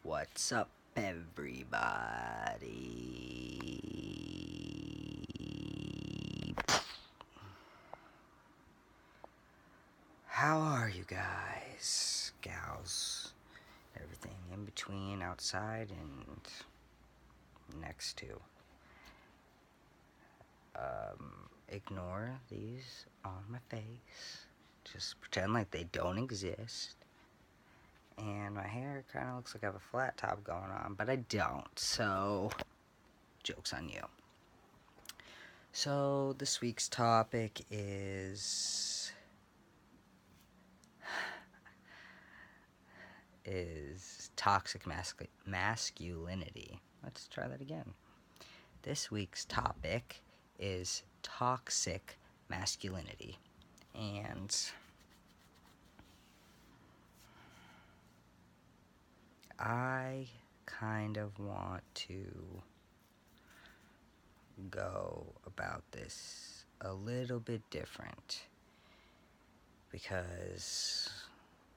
What's up, everybody? How are you guys, gals, everything in between, outside, and next to? Ignore these on my face. Just pretend like they don't exist. And my hair kind of looks like I have a flat top going on, but I don't, so joke's on you. So this week's topic is toxic masculinity. Let's try that again. This week's topic is toxic masculinity. And I kind of want to go about this a little bit different because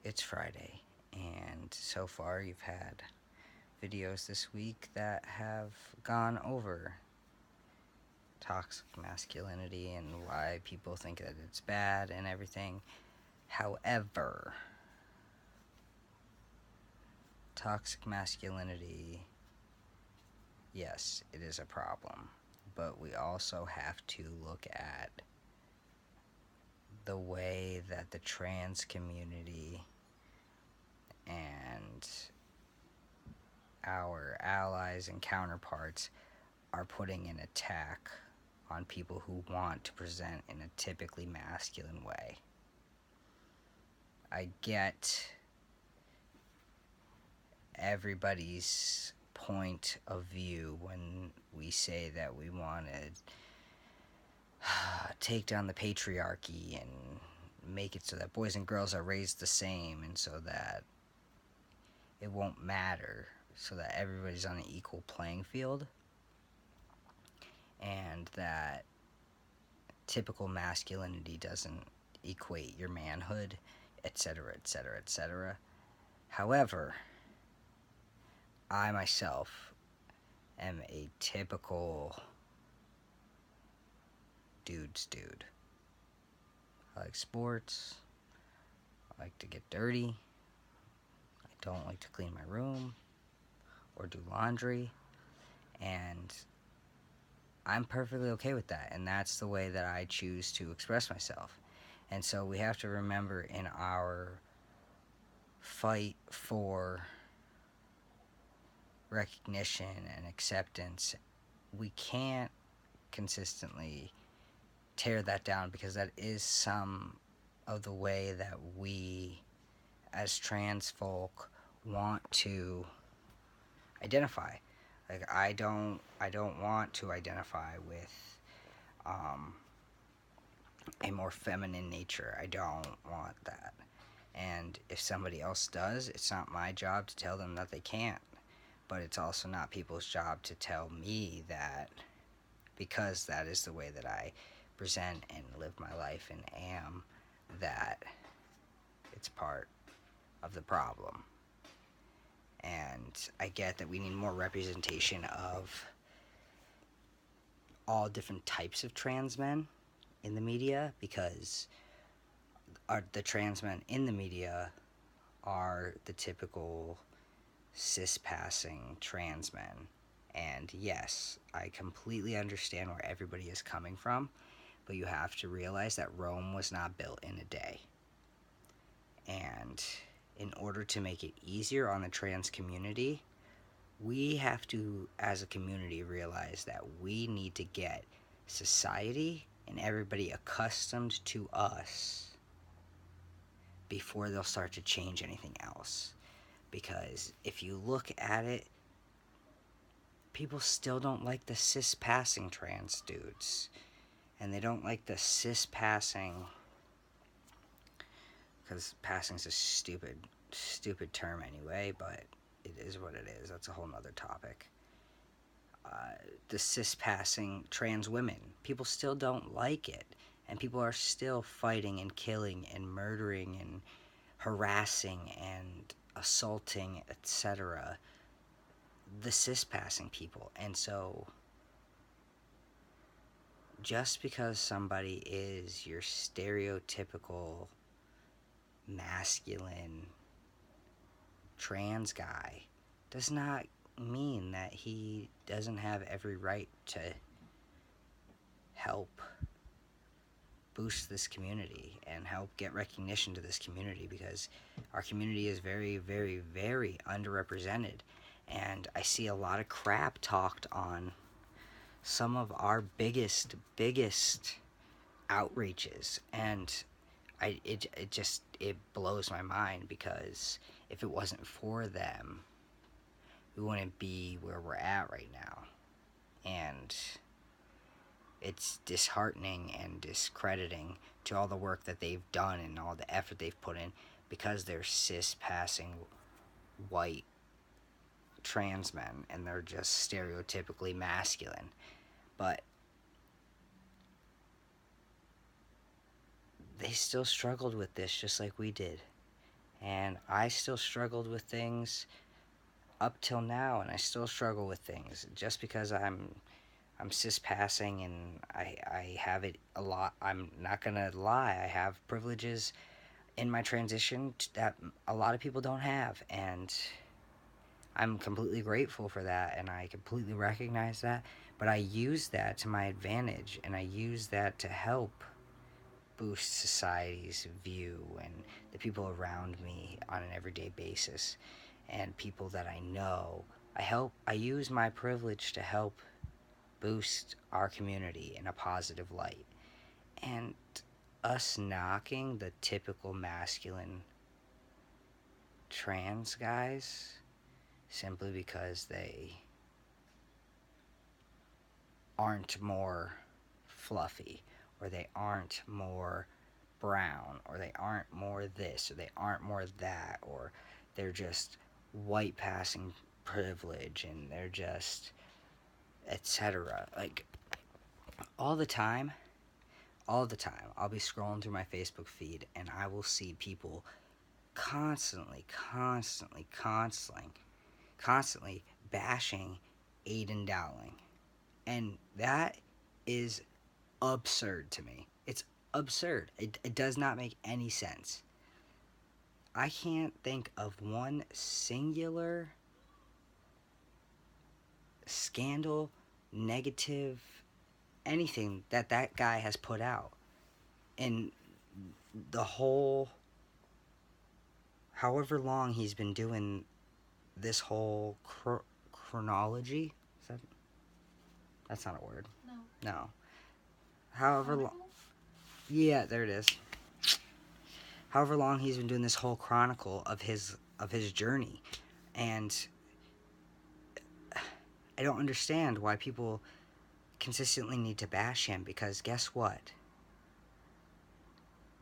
it's Friday, and so far you've had videos this week that have gone over toxic masculinity and why people think that it's bad and everything. However, toxic masculinity, yes, it is a problem, but we also have to look at the way that the trans community and our allies and counterparts are putting an attack on people who want to present in a typically masculine way. I get everybody's point of view when we say that we want to take down the patriarchy and make it so that boys and girls are raised the same, and so that it won't matter, so that everybody's on an equal playing field, and that typical masculinity doesn't equate your manhood, etc., etc., etc. However, I myself am a typical dude's dude. I like sports. I like to get dirty. I don't like to clean my room or do laundry. And I'm perfectly okay with that. And that's the way that I choose to express myself. And so we have to remember, in our fight for recognition and acceptance, we can't consistently tear that down, because that is some of the way that we as trans folk want to identify. Like, I don't want to identify with a more feminine nature. I don't want that. And if somebody else does, it's not my job to tell them that they can't. But it's also not people's job to tell me that, because that is the way that I present and live my life and am, that it's part of the problem. And I get that we need more representation of all different types of trans men in the media, because the trans men in the media are the typical cis-passing trans men. And yes, I completely understand where everybody is coming from, but you have to realize that Rome was not built in a day. And in order to make it easier on the trans community, we have to, as a community, realize that we need to get society and everybody accustomed to us before they'll start to change anything else. Because if you look at it, people still don't like the cis-passing trans dudes. And they don't like the cis-passing, because passing's a stupid term anyway, but it is what it is. That's a whole nother topic. The cis-passing trans women, people still don't like it. And people are still fighting and killing and murdering and harassing and assaulting, etc., the cis passing people. And so just because somebody is your stereotypical masculine trans guy does not mean that he doesn't have every right to help boost this community and help get recognition to this community, because our community is very, very, very underrepresented. And I see a lot of crap talked on some of our biggest outreaches, and it blows my mind, because if it wasn't for them, we wouldn't be where we're at right now. And it's disheartening and discrediting to all the work that they've done and all the effort they've put in, because they're cis passing white trans men and they're just stereotypically masculine. But they still struggled with this just like we did. And I still struggled with things up till now, and I still struggle with things. Just because I'm cis passing and I have it a lot, I'm not gonna lie, I have privileges in my transition that a lot of people don't have, and I'm completely grateful for that, and I completely recognize that. But I use that to my advantage, and I use that to help boost society's view and the people around me on an everyday basis, and people that I know. I use my privilege to help boost our community in a positive light. And us knocking the typical masculine trans guys simply because they aren't more fluffy, or they aren't more brown, or they aren't more this, or they aren't more that, or they're just white passing privilege, and they're just etc. Like, all the time, I'll be scrolling through my Facebook feed, and I will see people constantly bashing Aiden Dowling. And that is absurd to me. It's absurd. It does not make any sense. I can't think of one singular scandal, negative, anything that guy has put out in the whole, however long he's been doing this whole chronology. That's not a word. No. However long. Yeah, there it is. However long he's been doing this whole chronicle of his journey, and I don't understand why people consistently need to bash him, because guess what?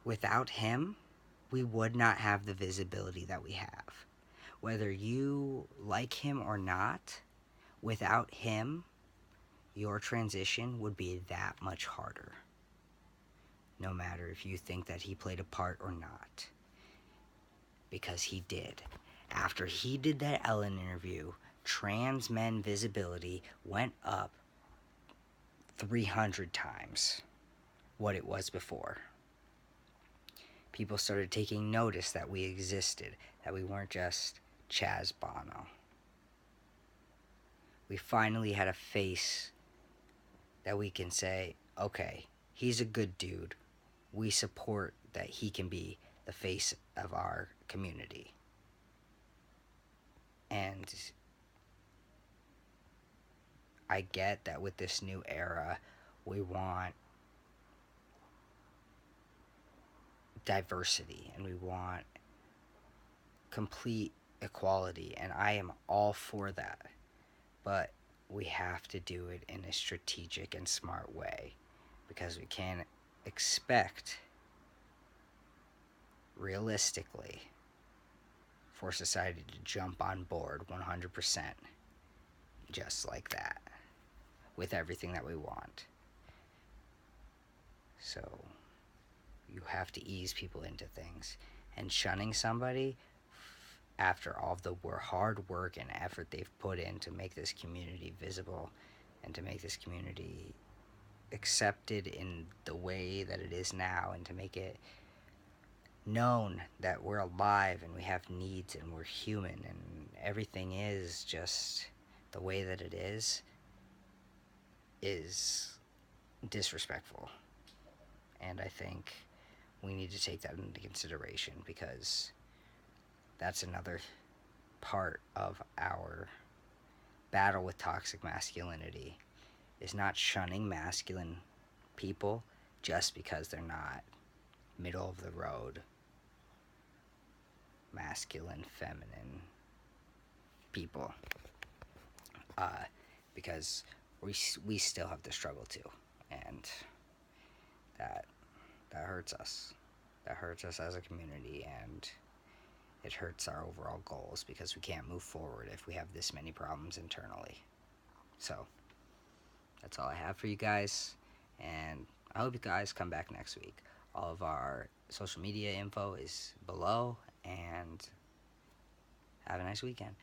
Without him, we would not have the visibility that we have. Whether you like him or not, without him, your transition would be that much harder. No matter if you think that he played a part or not. Because he did. After he did that Ellen interview, trans men visibility went up 300 times what it was before. People started taking notice that we existed, that we weren't just Chaz Bono. We finally had a face that we can say, okay, he's a good dude. We support that he can be the face of our community. And I get that with this new era, we want diversity and we want complete equality, and I am all for that. But we have to do it in a strategic and smart way, because we can't expect, realistically, for society to jump on board 100% just like that with everything that we want. So you have to ease people into things, and shunning somebody after all the hard work and effort they've put in to make this community visible and to make this community accepted in the way that it is now, and to make it known that we're alive and we have needs and we're human and everything is just the way that it is disrespectful. And I think we need to take that into consideration, because that's another part of our battle with toxic masculinity, is not shunning masculine people just because they're not middle of the road masculine feminine people, because we still have to struggle too, and that hurts us. That hurts us as a community, and it hurts our overall goals, because we can't move forward if we have this many problems internally. So that's all I have for you guys, and I hope you guys come back next week. All of our social media info is below, and have a nice weekend.